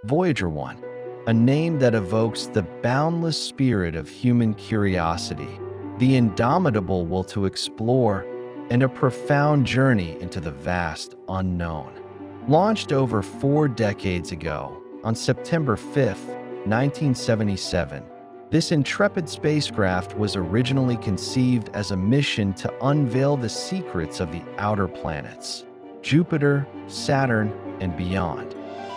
Voyager 1, a name that evokes the boundless spirit of human curiosity, the indomitable will to explore, and a profound journey into the vast unknown. Launched over 4 decades ago, on September 5, 1977, this intrepid spacecraft was originally conceived as a mission to unveil the secrets of the outer planets, Jupiter, Saturn, and beyond.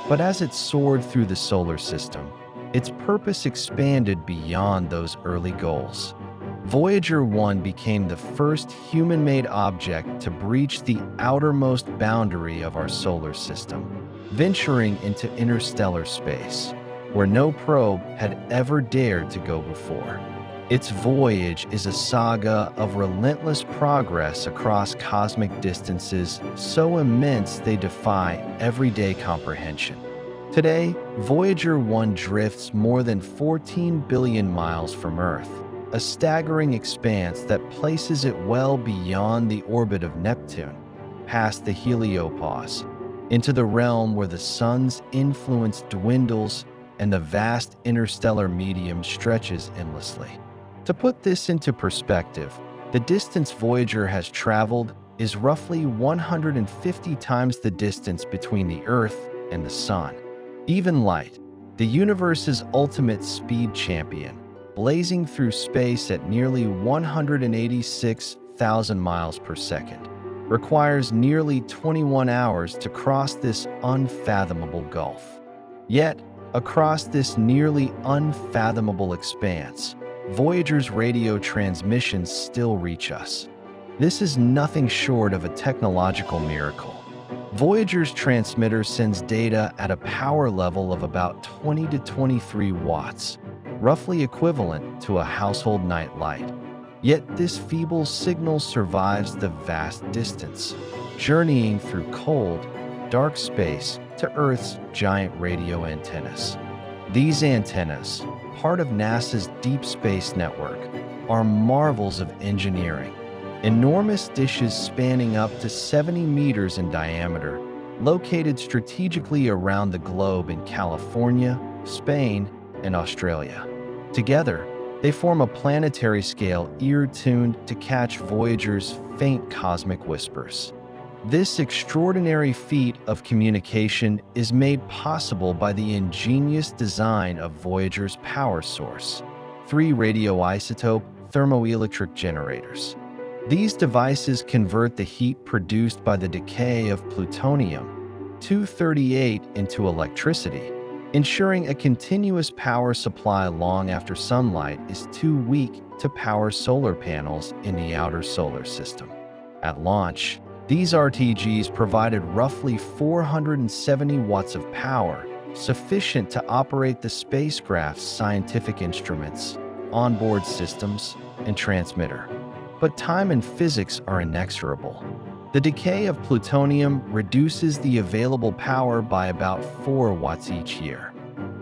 But as it soared through the solar system, its purpose expanded beyond those early goals. Voyager 1 became the first human-made object to breach the outermost boundary of our solar system, venturing into interstellar space, where no probe had ever dared to go before. Its voyage is a saga of relentless progress across cosmic distances so immense they defy everyday comprehension. Today, Voyager 1 drifts more than 14 billion miles from Earth, a staggering expanse that places it well beyond the orbit of Neptune, past the heliopause, into the realm where the sun's influence dwindles and the vast interstellar medium stretches endlessly. To put this into perspective, the distance Voyager has traveled is roughly 150 times the distance between the Earth and the Sun. Even light, the universe's ultimate speed champion, blazing through space at nearly 186,000 miles per second, requires nearly 21 hours to cross this unfathomable gulf. Yet, across this nearly unfathomable expanse, Voyager's radio transmissions still reach us. This is nothing short of a technological miracle. Voyager's transmitter sends data at a power level of about 20 to 23 watts, roughly equivalent to a household night light. Yet this feeble signal survives the vast distance, journeying through cold, dark space to Earth's giant radio antennas. These antennas, part of NASA's Deep Space Network, are marvels of engineering. Enormous dishes spanning up to 70 meters in diameter, located strategically around the globe in California, Spain, and Australia. Together, they form a planetary scale ear-tuned to catch Voyager's faint cosmic whispers. This extraordinary feat of communication is made possible by the ingenious design of Voyager's power source, 3 radioisotope thermoelectric generators. These devices convert the heat produced by the decay of plutonium-238 into electricity, ensuring a continuous power supply long after sunlight is too weak to power solar panels in the outer solar system. At launch, these RTGs provided roughly 470 watts of power, sufficient to operate the spacecraft's scientific instruments, onboard systems, and transmitter. But time and physics are inexorable. The decay of plutonium reduces the available power by about 4 watts each year.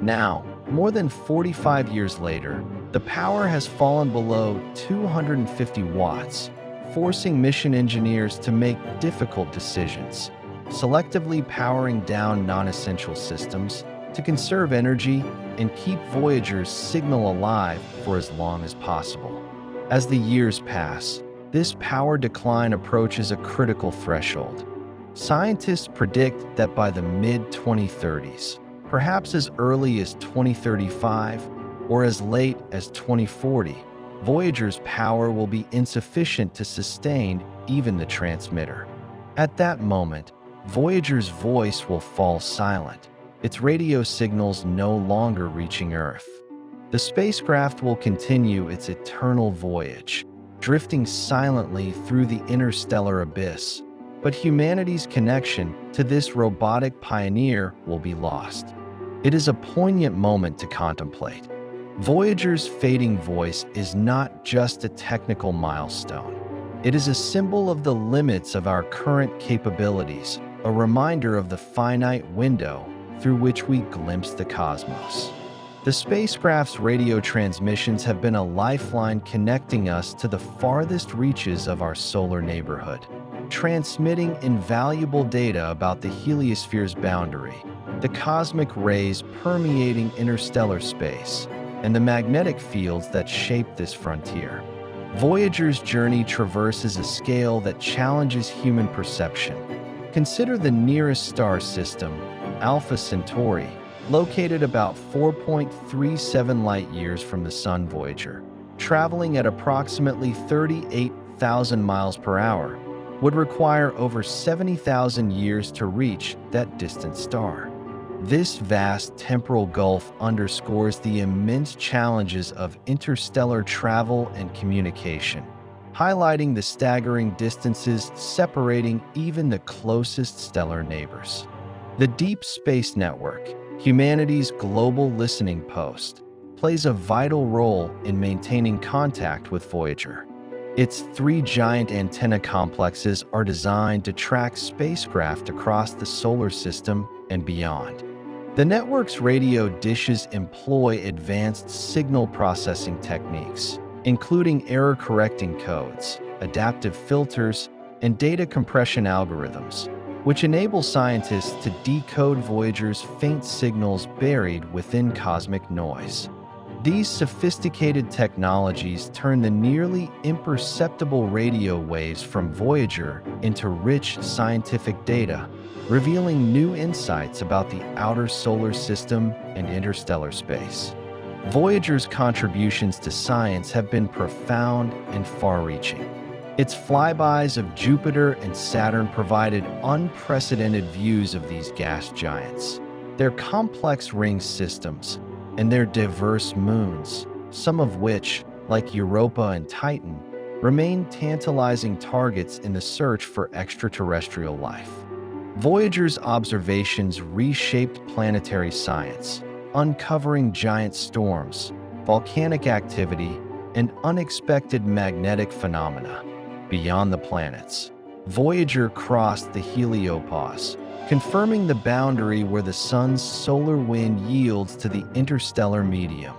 Now, more than 45 years later, the power has fallen below 250 watts, forcing mission engineers to make difficult decisions, selectively powering down non-essential systems to conserve energy and keep Voyager's signal alive for as long as possible. As the years pass, this power decline approaches a critical threshold. Scientists predict that by the mid-2030s, perhaps as early as 2035 or as late as 2040, Voyager's power will be insufficient to sustain even the transmitter. At that moment, Voyager's voice will fall silent, its radio signals no longer reaching Earth. The spacecraft will continue its eternal voyage, drifting silently through the interstellar abyss, but humanity's connection to this robotic pioneer will be lost. It is a poignant moment to contemplate. Voyager's fading voice is not just a technical milestone. It is a symbol of the limits of our current capabilities, a reminder of the finite window through which we glimpse the cosmos. The spacecraft's radio transmissions have been a lifeline connecting us to the farthest reaches of our solar neighborhood, transmitting invaluable data about the heliosphere's boundary, the cosmic rays permeating interstellar space, and the magnetic fields that shape this frontier. Voyager's journey traverses a scale that challenges human perception. Consider the nearest star system, Alpha Centauri, located about 4.37 light-years from the Sun. Voyager, traveling at approximately 38,000 miles per hour, would require over 70,000 years to reach that distant star. This vast temporal gulf underscores the immense challenges of interstellar travel and communication, highlighting the staggering distances separating even the closest stellar neighbors. The Deep Space Network, humanity's global listening post, plays a vital role in maintaining contact with Voyager. Its 3 giant antenna complexes are designed to track spacecraft across the solar system and beyond. The network's radio dishes employ advanced signal processing techniques, including error-correcting codes, adaptive filters, and data compression algorithms, which enable scientists to decode Voyager's faint signals buried within cosmic noise. These sophisticated technologies turn the nearly imperceptible radio waves from Voyager into rich scientific data, revealing new insights about the outer solar system and interstellar space. Voyager's contributions to science have been profound and far-reaching. Its flybys of Jupiter and Saturn provided unprecedented views of these gas giants, their complex ring systems, and their diverse moons, some of which, like Europa and Titan, remain tantalizing targets in the search for extraterrestrial life. Voyager's observations reshaped planetary science, uncovering giant storms, volcanic activity, and unexpected magnetic phenomena beyond the planets. Voyager crossed the heliopause, confirming the boundary where the Sun's solar wind yields to the interstellar medium,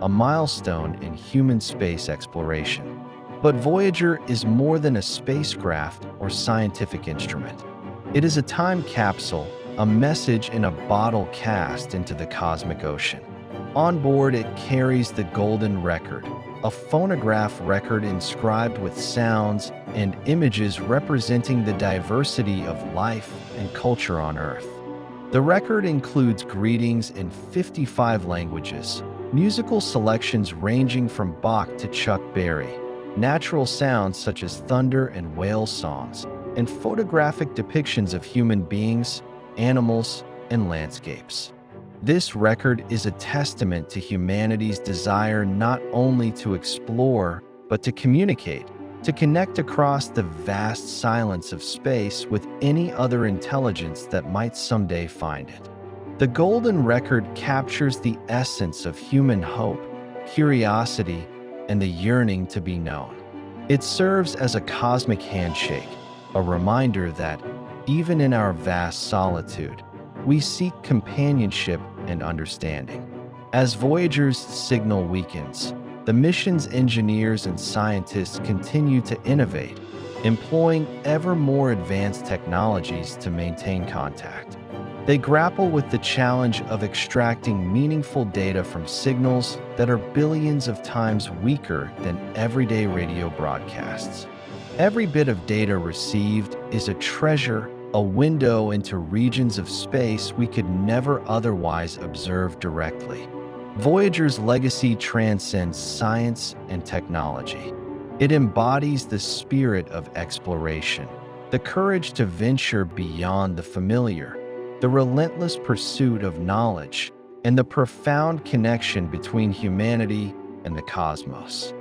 a milestone in human space exploration. But Voyager is more than a spacecraft or scientific instrument. It is a time capsule, a message in a bottle cast into the cosmic ocean. On board, it carries the Golden Record, a phonograph record inscribed with sounds and images representing the diversity of life and culture on Earth. The record includes greetings in 55 languages, musical selections ranging from Bach to Chuck Berry, natural sounds such as thunder and whale songs, and photographic depictions of human beings, animals, and landscapes. This record is a testament to humanity's desire not only to explore, but to communicate, to connect across the vast silence of space with any other intelligence that might someday find it. The Golden Record captures the essence of human hope, curiosity, and the yearning to be known. It serves as a cosmic handshake, a reminder that, even in our vast solitude, we seek companionship and understanding. As Voyager's signal weakens, the mission's engineers and scientists continue to innovate, employing ever more advanced technologies to maintain contact. They grapple with the challenge of extracting meaningful data from signals that are billions of times weaker than everyday radio broadcasts. Every bit of data received is a treasure, a window into regions of space we could never otherwise observe directly. Voyager's legacy transcends science and technology. It embodies the spirit of exploration, the courage to venture beyond the familiar, the relentless pursuit of knowledge, and the profound connection between humanity and the cosmos.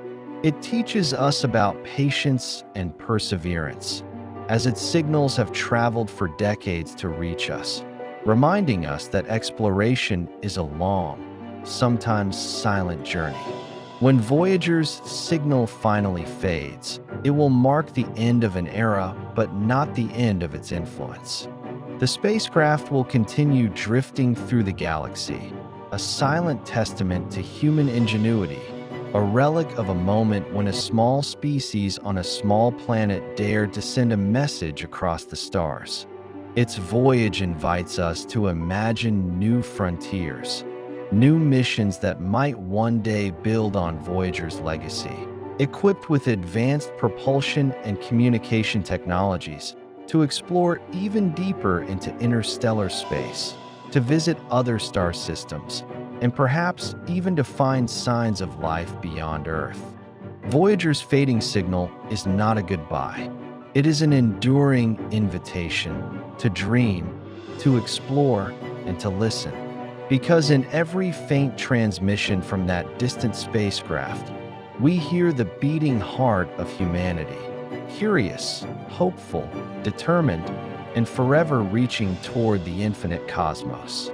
It teaches us about patience and perseverance, as its signals have traveled for decades to reach us, reminding us that exploration is a long, sometimes silent journey. When Voyager's signal finally fades, it will mark the end of an era, but not the end of its influence. The spacecraft will continue drifting through the galaxy, a silent testament to human ingenuity, a relic of a moment when a small species on a small planet dared to send a message across the stars. Its voyage invites us to imagine new frontiers, new missions that might one day build on Voyager's legacy. Equipped with advanced propulsion and communication technologies, to explore even deeper into interstellar space, to visit other star systems, and perhaps even to find signs of life beyond Earth. Voyager's fading signal is not a goodbye. It is an enduring invitation to dream, to explore, and to listen. Because in every faint transmission from that distant spacecraft, we hear the beating heart of humanity, curious, hopeful, determined, and forever reaching toward the infinite cosmos.